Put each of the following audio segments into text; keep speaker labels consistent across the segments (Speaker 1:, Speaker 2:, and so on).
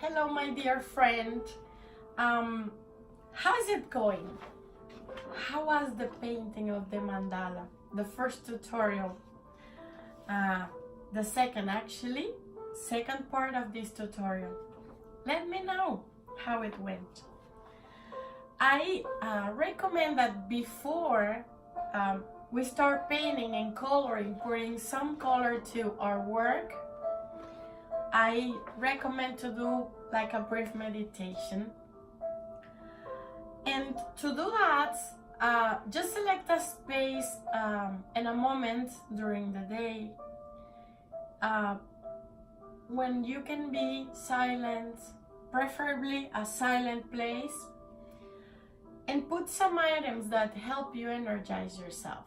Speaker 1: Hello, my dear friend. How's it going? How was the painting of the mandala? The first tutorial. The second part of this tutorial. Let me know how it went. I recommend that before we start painting and coloring, putting some color to our work, I recommend to do like a brief meditation. And to do that, just select a space and a moment during the day when you can be silent, preferably a silent place, and put some items that help you energize yourself.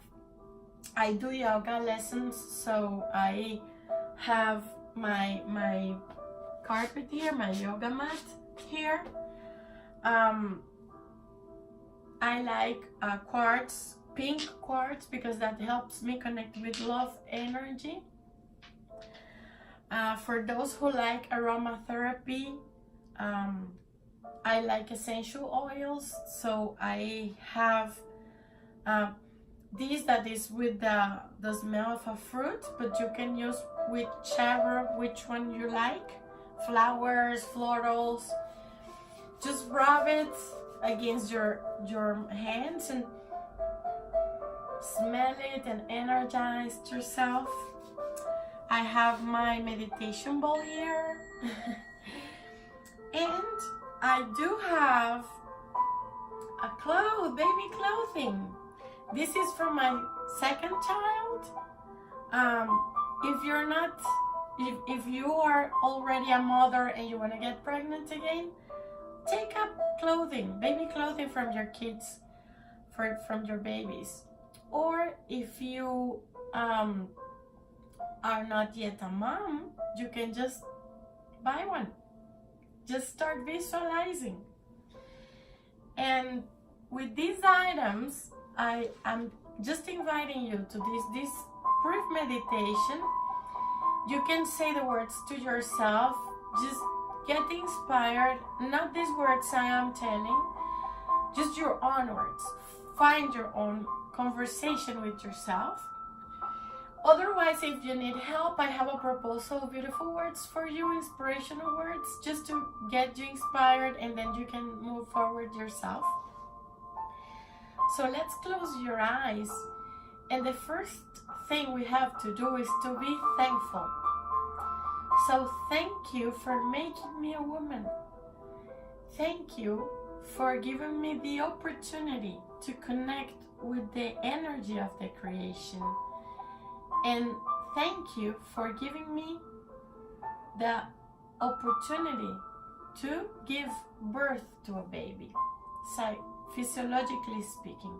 Speaker 1: I do yoga lessons, so I have my carpet here, my yoga mat here. I like quartz, pink quartz, because that helps me connect with love energy. For those who like aromatherapy, I like essential oils, so I have this that is with the smell of a fruit, but you can use which one you like. Flowers, florals. Just rub it against your hands and smell it and energize yourself. I have my meditation ball here. And I do have a baby clothing. This is from my second child. If you are already a mother and you want to get pregnant again, take up baby clothing from your kids, from your babies. Or if you are not yet a mom, you can just buy one. Just start visualizing. And with these items, I am just inviting you to this brief meditation. You can say the words to yourself, just get inspired, not these words I am telling, just your own words. Find your own conversation with yourself. Otherwise, if you need help, I have a proposal of beautiful words for you, inspirational words, just to get you inspired, and then you can move forward yourself. So let's close your eyes. And the first thing we have to do is to be thankful. So thank you for making me a woman. Thank you for giving me the opportunity to connect with the energy of the creation. And thank you for giving me the opportunity to give birth to a baby, physiologically speaking.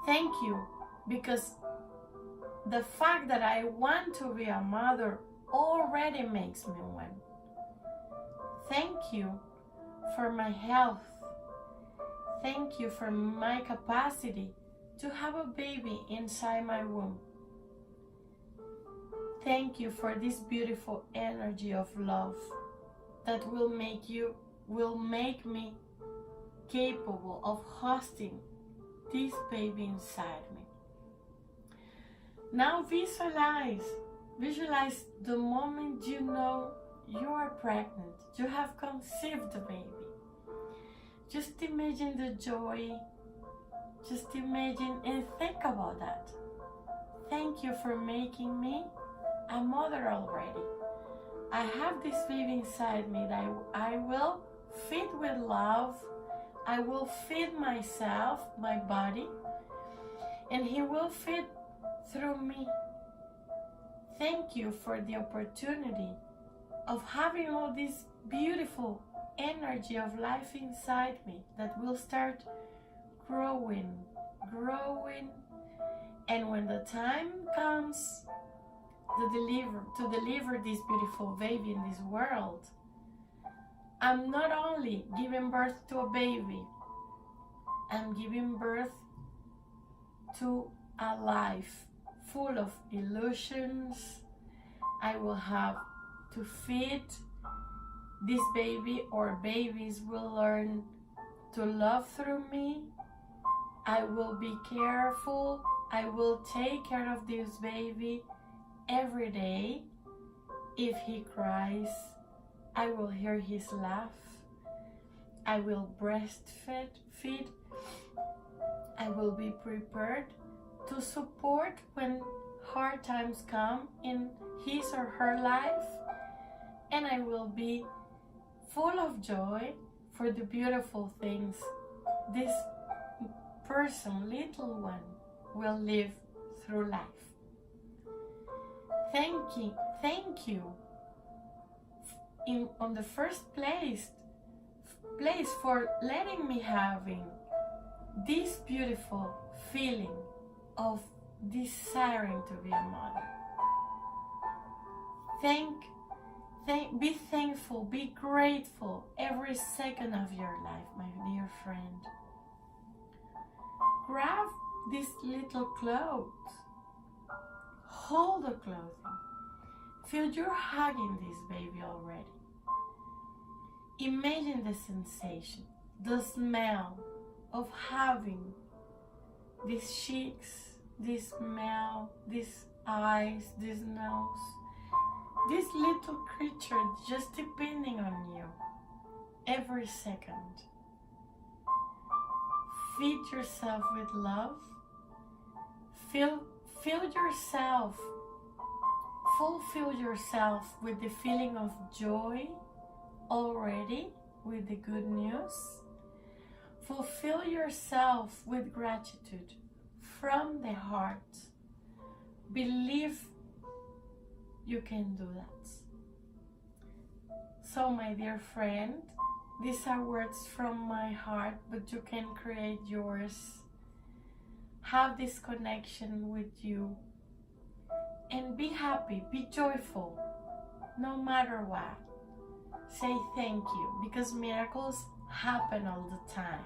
Speaker 1: Thank you, because the fact that I want to be a mother already makes me one. Thank you for my health. Thank you for my capacity to have a baby inside my womb. Thank you for this beautiful energy of love that will make me capable of hosting this baby inside me. Now visualize the moment you know you are pregnant, you have conceived the baby. Just imagine the joy, just imagine and think about that. Thank you for making me a mother already. I have this baby inside me that I will feed with love. I will feed myself, my body, and he will feed through me. Thank you for the opportunity of having all this beautiful energy of life inside me that will start growing. And when the time comes to deliver this beautiful baby in this world, I'm not only giving birth to a baby, I'm giving birth to a life full of illusions. I will have to feed this baby or babies will learn to love through me. I will be careful. I will take care of this baby every day. If he cries, I will hear his laugh. I will breastfeed. I will be prepared to support when hard times come in his or her life. And I will be full of joy for the beautiful things this person, little one, will live through life. Thank you on the first place for letting me having this beautiful feeling of desiring to be a mother. Be thankful, be grateful every second of your life, my dear friend. Grab these little clothes. Hold the clothing. Feel you're hugging this baby already. Imagine the sensation, the smell of having these cheeks, this smell, these eyes, this nose, this little creature just depending on you every second. Feed yourself with love. Fill yourself, fulfill yourself with the feeling of joy already, with the good news. Fulfill yourself with gratitude from the heart. Believe you can do that. So, my dear friend, these are words from my heart, but you can create yours. Have this connection with you and be happy, be joyful, no matter what. Say thank you, because miracles happen all the time.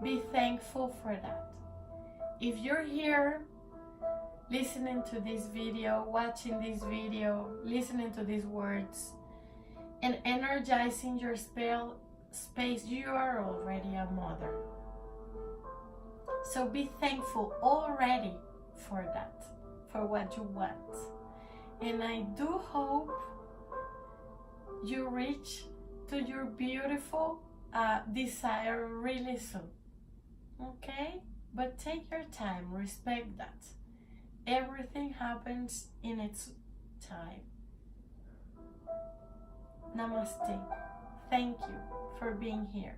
Speaker 1: Be thankful for that. If you're here listening to this video, watching this video, listening to these words, and energizing your space, you are already a mother. So be thankful already for that, for what you want. And I do hope you reach to your beautiful desire really soon. Okay? But take your time, respect that. Everything happens in its time. Namaste. Thank you for being here.